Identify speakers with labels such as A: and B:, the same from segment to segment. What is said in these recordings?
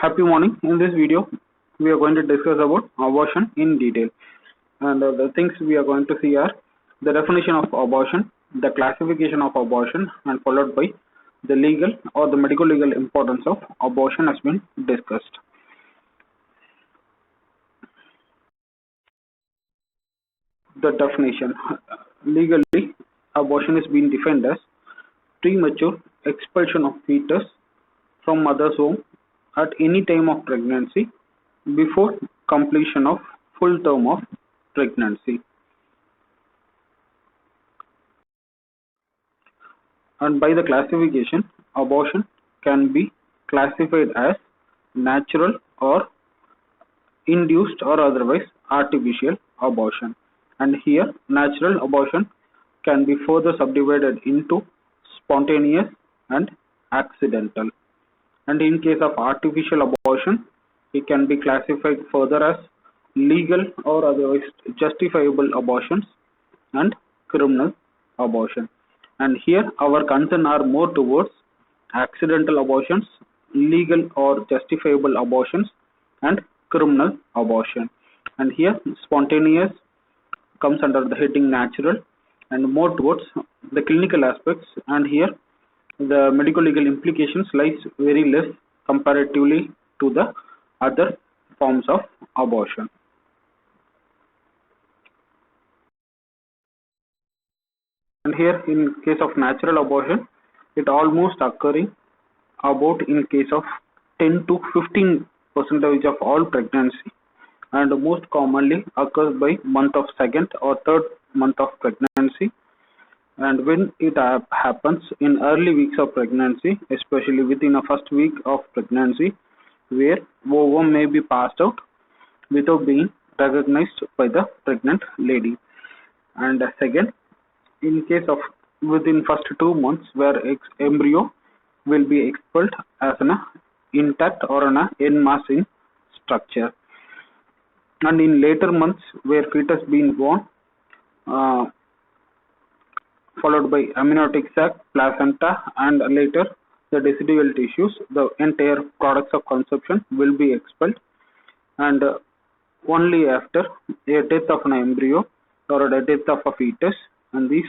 A: Happy morning. In this video, we are going to discuss about abortion in detail. And the things we are going to see are the definition of abortion, the classification of abortion, and followed by the legal or the medical legal importance of abortion has been discussed. The definition. Legally, abortion is being defined as premature expulsion of fetus from mother's womb at any time of pregnancy before completion of full term of pregnancy. And by the classification, abortion can be classified as natural or induced or otherwise artificial abortion. And here, natural abortion can be further subdivided into spontaneous and accidental. And in case of artificial abortion, it can be classified further as legal or otherwise justifiable abortions and criminal abortion. And here our concern are more towards accidental abortions, legal or justifiable abortions, and criminal abortion. And here spontaneous comes under the heading natural and more towards the clinical aspects, and here the medical legal implications lies very less comparatively to the other forms of abortion. And here in case of natural abortion, it almost occurring about in case of 10 to 15% of all pregnancy, and most commonly occurs by month of second or third month of pregnancy. And when it happens in early weeks of pregnancy, especially within a first week of pregnancy, where ovum may be passed out without being recognized by the pregnant lady. And second, in case of within first 2 months, where embryo will be expelled as an intact or an en masse in structure. And in later months, where fetus being born, followed by amniotic sac, placenta, and later the decidual tissues, the entire products of conception will be expelled, and only after a death of an embryo or a death of a fetus, and these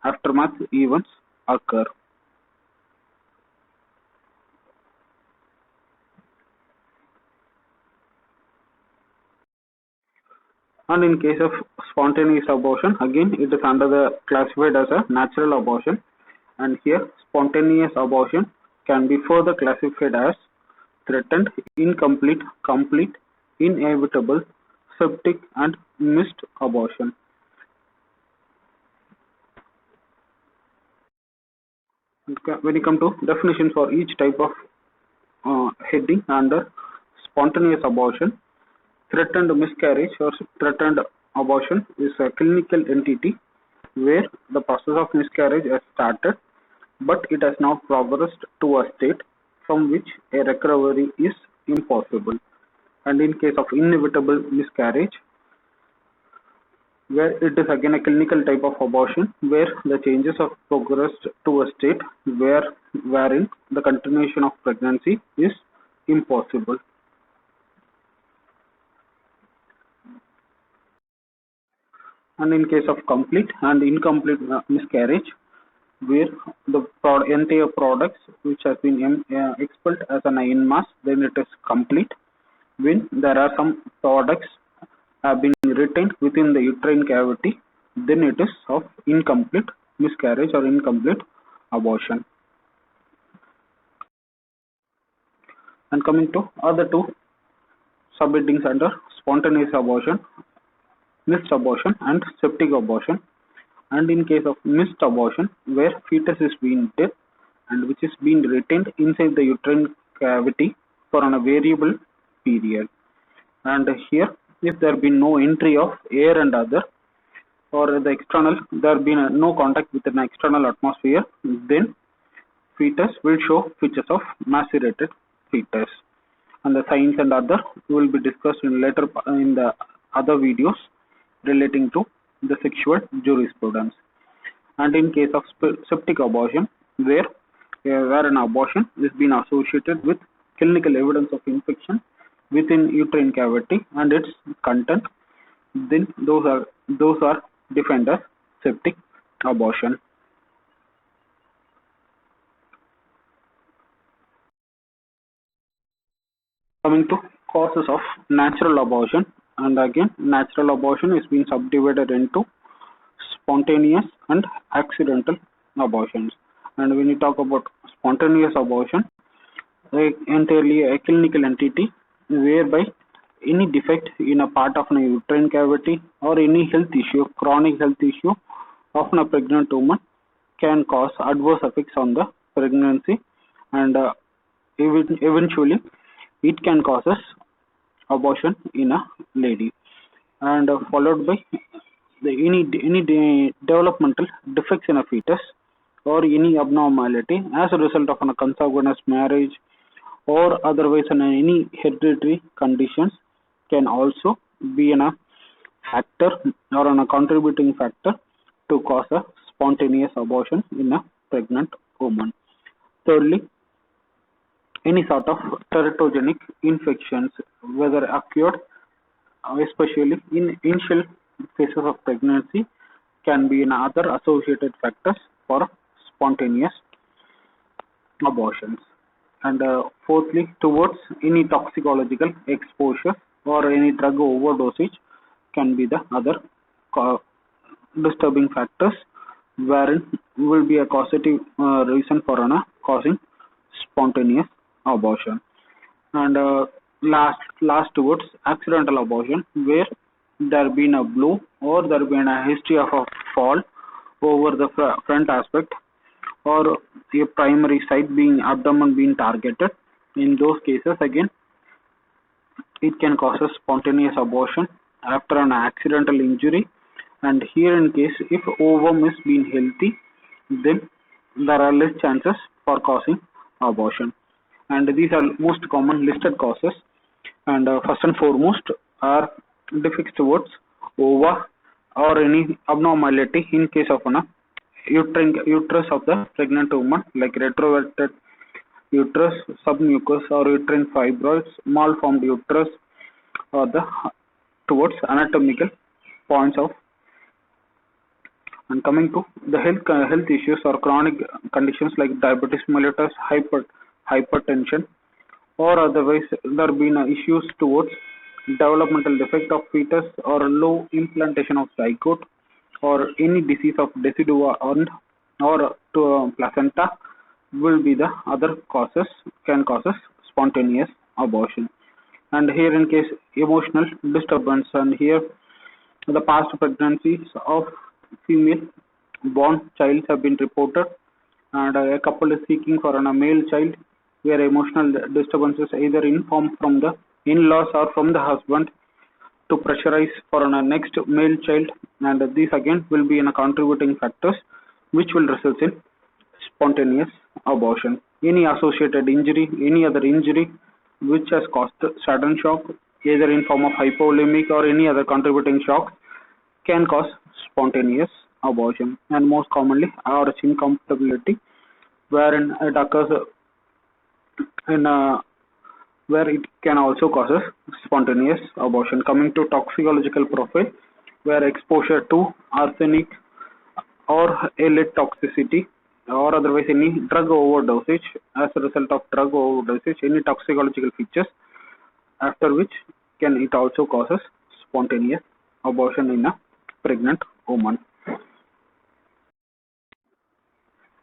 A: aftermath events occur. And in case of spontaneous abortion, again it is under the classified as a natural abortion, and here spontaneous abortion can be further classified as threatened, incomplete, complete, inevitable, septic, and missed abortion. When you come to definitions for each type of heading under spontaneous abortion, threatened miscarriage or threatened abortion is a clinical entity where the process of miscarriage has started, but it has now progressed to a state from which a recovery is impossible. And in case of inevitable miscarriage, where it is again a clinical type of abortion where the changes have progressed to a state wherein the continuation of pregnancy is impossible. And in case of complete and incomplete miscarriage, where the entire products which has been expelled as an en masse, then it is complete. When there are some products have been retained within the uterine cavity, then it is of incomplete miscarriage or incomplete abortion. And coming to other two subheadings under spontaneous abortion, missed abortion and septic abortion. And in case of missed abortion, where fetus is being dead and which is being retained inside the uterine cavity for a variable period, and here if there been no entry of air and other or the external, there been no contact with an external atmosphere, then fetus will show features of macerated fetus. And the signs and other will be discussed in later in the other videos relating to the sexual jurisprudence. And in case of septic abortion, where an abortion is being associated with clinical evidence of infection within uterine cavity and its content, then those are defined as septic abortion. Coming to causes of natural abortion, and again natural abortion is being subdivided into spontaneous and accidental abortions. And when you talk about spontaneous abortion, entirely a clinical entity whereby any defect in a part of a uterine cavity or any health issue, chronic health issue of a pregnant woman can cause adverse effects on the pregnancy, and eventually it can cause abortion in a lady, and followed by any developmental defects in a fetus or any abnormality as a result of a consanguineous marriage or otherwise any hereditary conditions can also be a factor or a contributing factor to cause a spontaneous abortion in a pregnant woman. Thirdly, any sort of teratogenic infections, whether acquired, especially in initial phases of pregnancy, can be another associated factors for spontaneous abortions. And fourthly, towards any toxicological exposure or any drug overdosage can be the other disturbing factors, wherein will be a causative reason for causing spontaneous abortion. And last towards accidental abortion, where there been a blow or there been a history of a fall over the front aspect or the primary site being abdomen being targeted. In those cases again it can cause a spontaneous abortion after an accidental injury, and here in case if ovum is being healthy, then there are less chances for causing abortion. And these are most common listed causes, and first and foremost are defects towards ova or any abnormality in case of an uterus of the pregnant woman, like retroverted uterus, submucous or uterine fibroids, malformed uterus, or the towards anatomical points of. And coming to the health issues or chronic conditions like diabetes mellitus, hypertension, or otherwise there have been issues towards developmental defect of fetus or low implantation of zygote or any disease of decidua and or to placenta will be the other causes can causes spontaneous abortion. And here in case emotional disturbance, and here the past pregnancies of female born child have been reported, and a couple is seeking for a male child where emotional disturbances either informed from the in-laws or from the husband to pressurize for a next male child, and these again will be in a contributing factors which will result in spontaneous abortion. Any associated injury, any other injury which has caused sudden shock, either in form of hypovolemic or any other contributing shock, can cause spontaneous abortion. And most commonly aortic incompatibility, wherein it occurs in where it can also cause spontaneous abortion. Coming to toxicological profile, where exposure to arsenic or a lead toxicity or otherwise any drug overdosage, as a result of drug overdosage, any toxicological features after which can it also causes spontaneous abortion in a pregnant woman.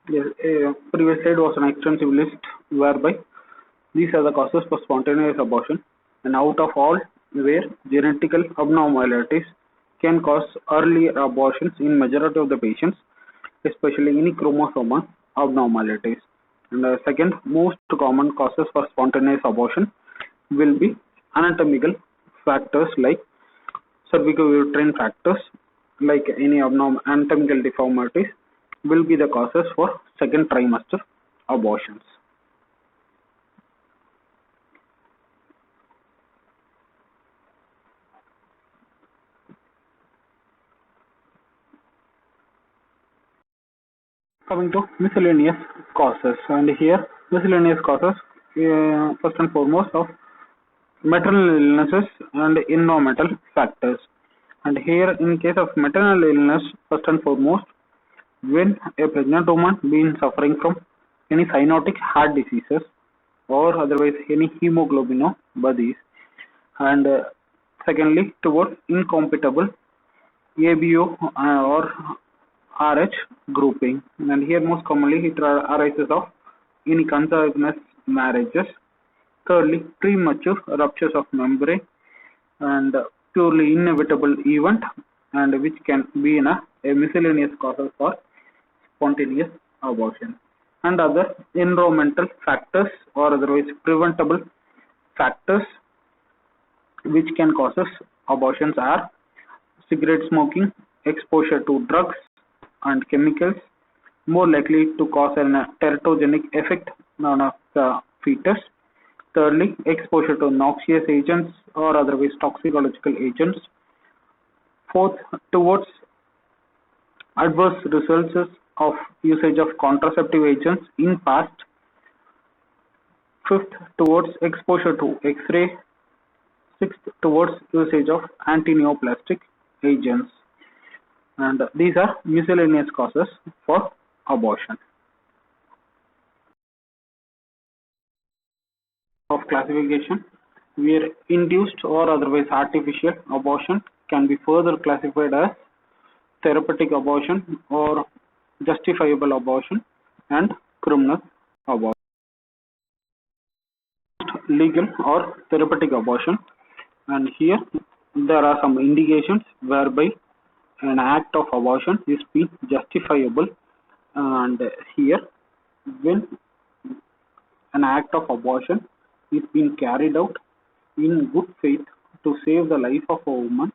A: Yes, previous slide was an extensive list whereby these are the causes for spontaneous abortion, and out of all, where genetical abnormalities can cause early abortions in majority of the patients, especially any chromosomal abnormalities. And the second most common causes for spontaneous abortion will be anatomical factors like cervicouterine factors, like any anatomical deformities will be the causes for second trimester abortions. Coming to miscellaneous causes, and here miscellaneous causes first and foremost of maternal illnesses and environmental factors. And here, in case of maternal illness, first and foremost, when a pregnant woman been suffering from any cyanotic heart diseases or otherwise any hemoglobinopathies, and secondly, towards incompatible ABO or RH grouping, and here most commonly it arises of any consanguineous marriages. Thirdly, premature ruptures of membrane and purely inevitable event, and which can be in a miscellaneous causes for spontaneous abortion. And other environmental factors or otherwise preventable factors which can cause abortions are cigarette smoking, exposure to drugs and chemicals, more likely to cause a teratogenic effect on the fetus. Thirdly, exposure to noxious agents or otherwise toxicological agents. Fourth, towards adverse results of usage of contraceptive agents in past. Fifth, towards exposure to X-ray. Sixth, towards usage of antineoplastic agents. And these are miscellaneous causes for abortion. Of classification, where induced or otherwise artificial abortion can be further classified as therapeutic abortion or justifiable abortion and criminal abortion. Legal or therapeutic abortion, and here there are some indications whereby an act of abortion is being justifiable, and here when an act of abortion is being carried out in good faith to save the life of a woman,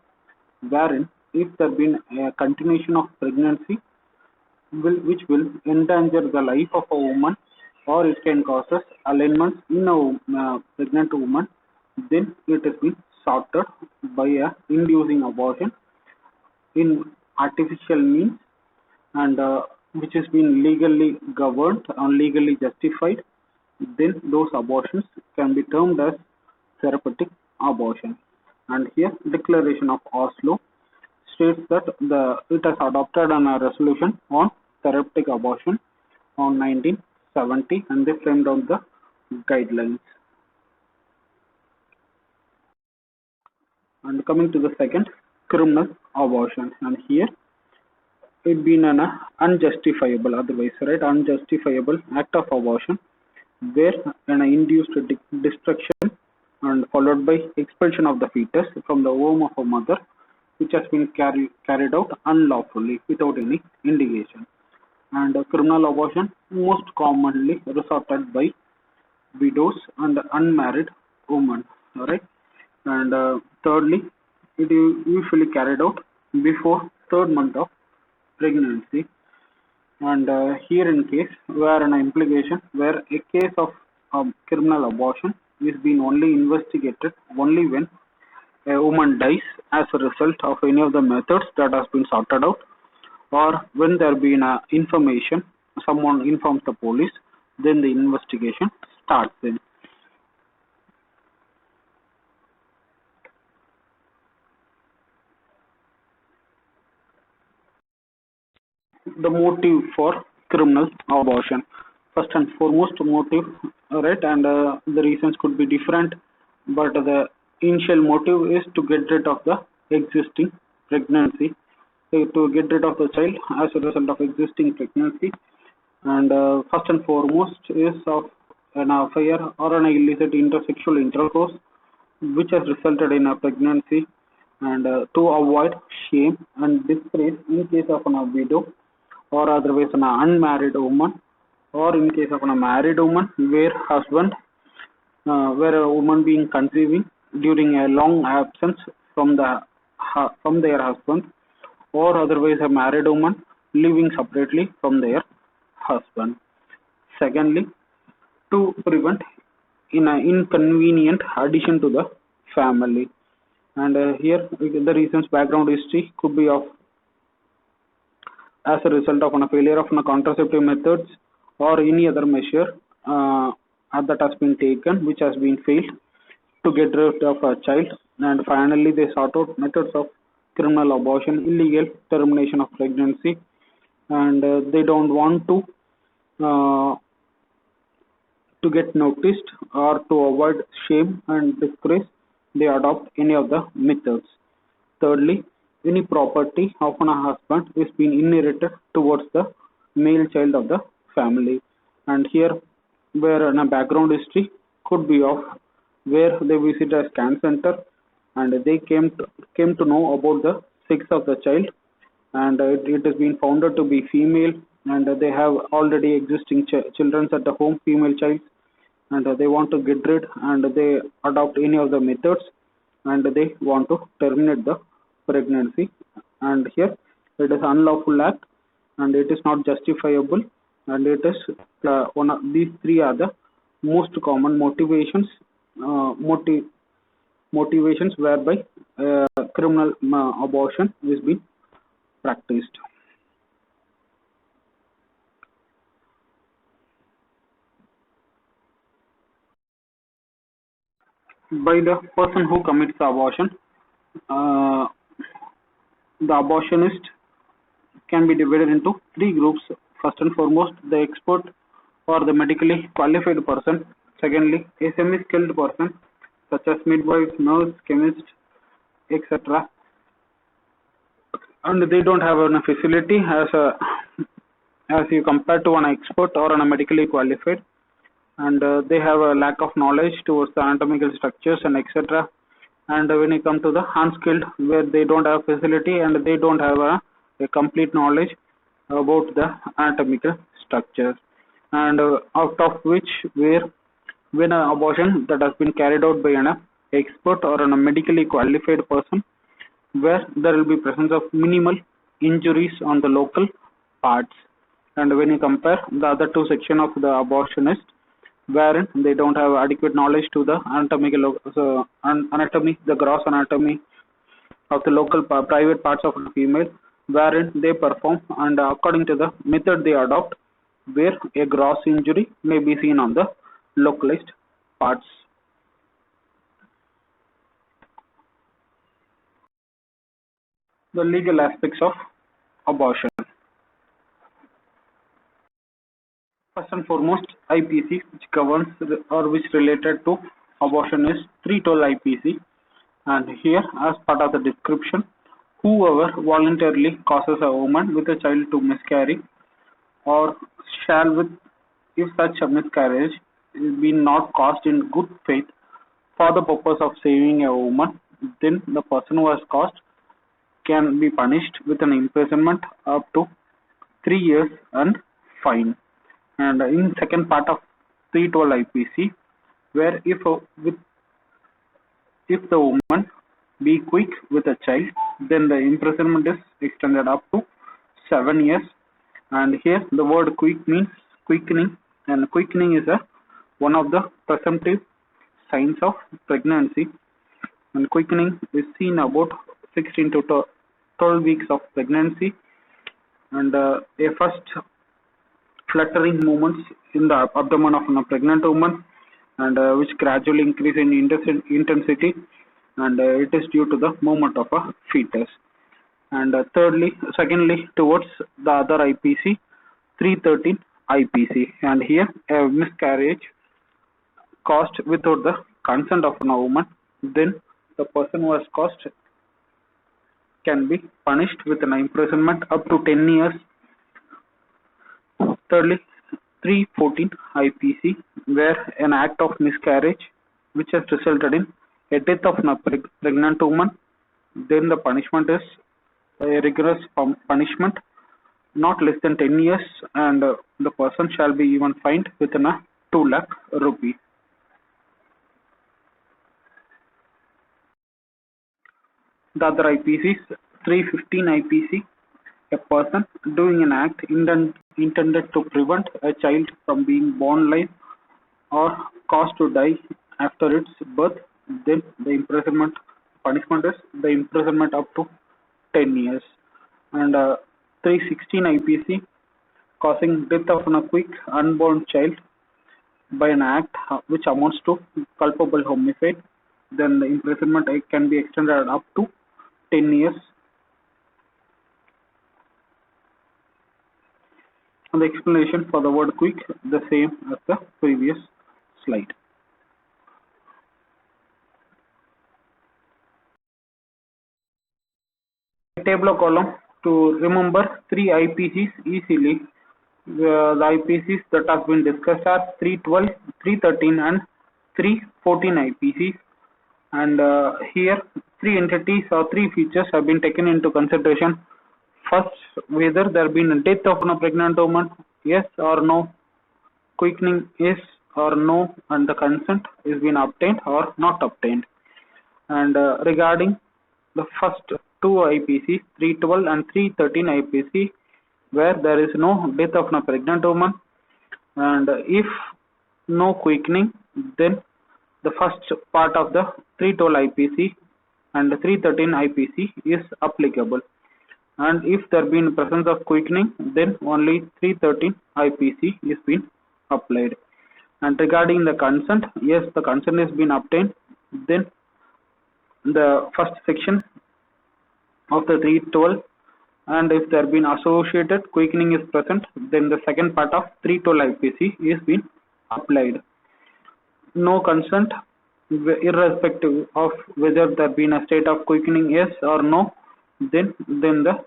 A: wherein if there been a continuation of pregnancy which will endanger the life of a woman or it can cause alignments in a pregnant woman, then it has been sorted by a inducing abortion in artificial means, and which has been legally governed and legally justified, then those abortions can be termed as therapeutic abortion. And here Declaration of Oslo states that it has adopted a resolution on therapeutic abortion on 1970, and they framed out the guidelines. And coming to the second, criminal abortion, and here it being an unjustifiable, otherwise right, unjustifiable act of abortion where an induced destruction and followed by expulsion of the fetus from the womb of a mother which has been carried out unlawfully without any indication. And criminal abortion most commonly resorted by widows and unmarried women, right? And thirdly, it is usually carried out before third month of pregnancy. And here in case where an implication where a case of criminal abortion is being only investigated only when a woman dies as a result of any of the methods that has been sorted out, or when there been information, someone informs the police, then the investigation starts in. The motive for criminal abortion. First and foremost, motive, right, and the reasons could be different, but the initial motive is to get rid of the existing pregnancy, to get rid of the child as a result of existing pregnancy, and first and foremost is of an affair or an illicit intersexual intercourse which has resulted in a pregnancy, and to avoid shame and disgrace in case of a widow or otherwise an unmarried woman, or in case of a married woman where where a woman being conceiving during a long absence from their husband, or otherwise a married woman living separately from their husband. Secondly, to prevent in an inconvenient addition to the family, and here the reasons background history could be of as a result of a failure of contraceptive methods or any other measure that has been taken, which has been failed to get rid of a child, and finally they sought out methods of criminal abortion, illegal termination of pregnancy, and they don't want uh, to get noticed or to avoid shame and disgrace, they adopt any of the methods. Thirdly, any property of a husband is being inherited towards the male child of the family. And here, where a background history could be of where they visit a scan center and they came to know about the sex of the child, and it has been found to be female, and they have already existing children at the home, female child, and they want to get rid and they adopt any of the methods, and they want to terminate the pregnancy. And here it is unlawful act and it is not justifiable, and it is one of these three are the most common motivations, uh, motiv- motivations whereby criminal abortion is being practiced. By the person who commits the abortion, uh, the abortionist can be divided into three groups. First and foremost, the expert or the medically qualified person. Secondly, a semi-skilled person such as midwives, nurse, chemist, etc. And they don't have a facility as you compare to an expert or a medically qualified, and they have a lack of knowledge towards the anatomical structures and etc. And when you come to the unskilled, where they don't have facility and they don't have a complete knowledge about the anatomical structures, and out of which where when an abortion that has been carried out by an expert or a medically qualified person, where there will be presence of minimal injuries on the local parts. And when you compare the other two section of the abortionist, wherein they don't have adequate knowledge to the anatomical anatomy, the gross anatomy of the local private parts of the female, wherein they perform and according to the method they adopt, where a gross injury may be seen on the localized parts. The legal aspects of abortion. First and foremost, IPC, which governs or which related to abortion, is 312 IPC, and here, as part of the description, whoever voluntarily causes a woman with a child to miscarry, or shall with, if such a miscarriage is been not caused in good faith for the purpose of saving a woman, then the person who has caused can be punished with an imprisonment up to 3 years and fine. And in second part of 312 IPC, where if the woman be quick with a child, then the imprisonment is extended up to 7 years. And here the word quick means quickening, and quickening is one of the presumptive signs of pregnancy. And quickening is seen about 16 to 12 weeks of pregnancy, and a first fluttering movements in the abdomen of a pregnant woman, and which gradually increase in intensity, and it is due to the movement of a fetus. And secondly, towards the other IPC, 313 IPC, and here a miscarriage caused without the consent of a woman, then the person who has caused can be punished with an imprisonment up to 10 years. Thirdly, 314 IPC, where an act of miscarriage which has resulted in a death of a pregnant woman, then the punishment is a rigorous punishment, not less than 10 years, and the person shall be even fined within a 2 lakh rupee. The other IPC is 315 IPC, a person doing an act intended to prevent a child from being born alive or caused to die after its birth, then the imprisonment punishment is the imprisonment up to 10 years. And 316 IPC, causing death of a quick unborn child, by an act which amounts to culpable homicide, then the imprisonment can be extended up to 10 years. And the explanation for the word quick, the same as the previous slide. Table or column to remember 3 IPCs easily. The IPCs that have been discussed are 312, 313 and 314 IPCs, and here 3 entities or 3 features have been taken into consideration. First, whether there been a death of a pregnant woman, yes or no, quickening, yes or no, and the consent is been obtained or not obtained. And regarding the first 2 IPC, 312 and 313 IPC, where there is no death of a pregnant woman, and if no quickening, then the first part of the 312 IPC and 313 IPC is applicable. And if there been presence of quickening, then only 313 IPC is been applied. And regarding the consent, yes, the consent has been obtained, then the first section of the 312, and if there been associated quickening is present, then the second part of 312 IPC is been applied. No consent, irrespective of whether there been a state of quickening, yes or no, then the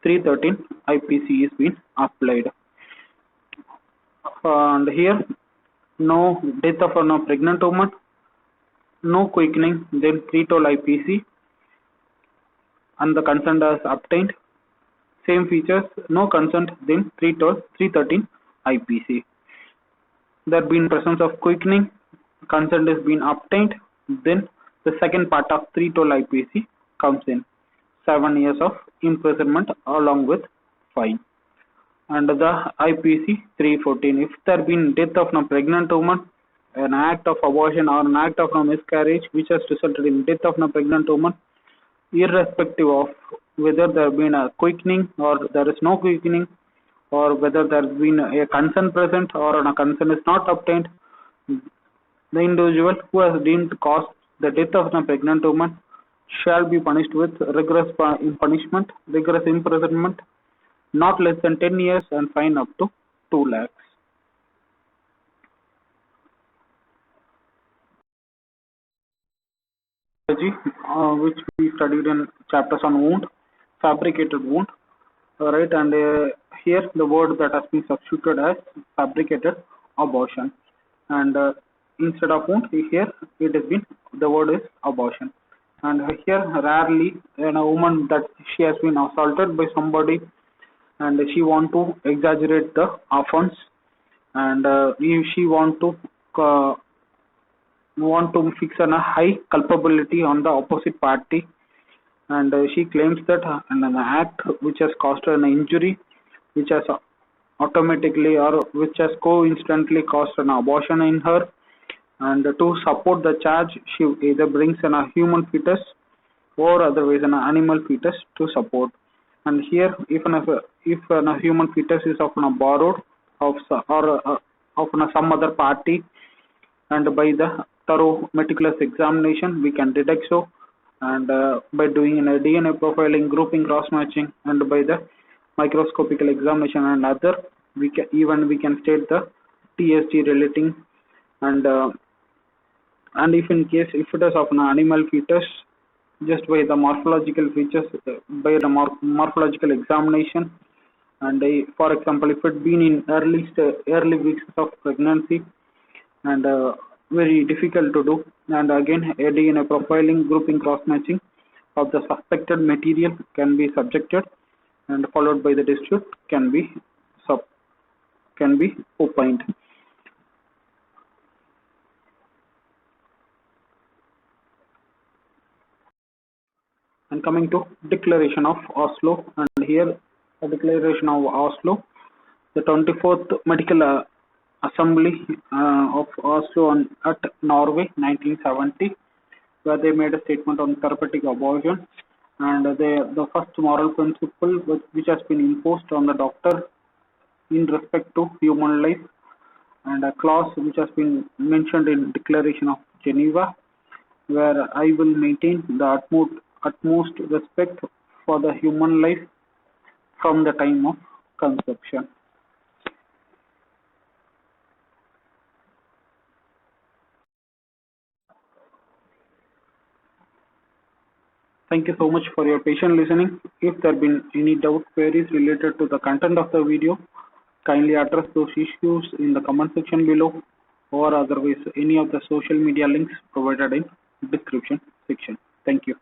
A: 313 IPC is been applied. And here, no death of a pregnant woman, no quickening, then 312 IPC, and the consent is obtained. Same features, no consent, then 312, 313 IPC. There been presence of quickening, consent is been obtained, then the second part of 312 IPC comes in, 7 years of imprisonment along with fine. And the IPC 314, if there been death of a pregnant woman, an act of abortion or an act of a miscarriage which has resulted in death of a pregnant woman, irrespective of whether there has been a quickening or there is no quickening, or whether there has been a consent present or a consent is not obtained, the individual who has deemed to cause the death of a pregnant woman shall be punished with rigorous punishment, rigorous imprisonment, not less than 10 years and fine up to 2 lakhs. Which we studied in chapters on wound, fabricated wound, right? And here the word that has been substituted as fabricated abortion, and instead of wound, here it has been, the word is abortion. And here rarely a woman that she has been assaulted by somebody and she want to exaggerate the offense, and if she want to fix a high culpability on the opposite party, and she claims that an act which has caused her an injury, which has automatically or which has coincidentally caused an abortion in her, and to support the charge she either brings in a human fetus or otherwise an animal fetus to support. And here, if a human fetus is often borrowed of some other party, and by the thorough meticulous examination we can detect so, and by doing a DNA profiling, grouping, cross matching, and by the microscopical examination and other, we can state the TSG relating, and if in case if it is of an animal fetus, just by the morphological features, by the morphological examination, and for example, if it been in early weeks of pregnancy, and very difficult to do, and again a DNA profiling, grouping, cross matching of the suspected material can be subjected, and followed by the dispute can be opined. And coming to Declaration of Oslo, and here the Declaration of Oslo, the 24th Medical Assembly of Oslo at Norway, 1970, where they made a statement on therapeutic abortion, and the first moral principle which has been imposed on the doctor in respect to human life, and a clause which has been mentioned in Declaration of Geneva, where I will maintain the utmost respect for the human life from the time of conception. Thank you so much for your patient listening. If there have been any doubt queries related to the content of the video, kindly address those issues in the comment section below, or otherwise any of the social media links provided in description section. Thank you.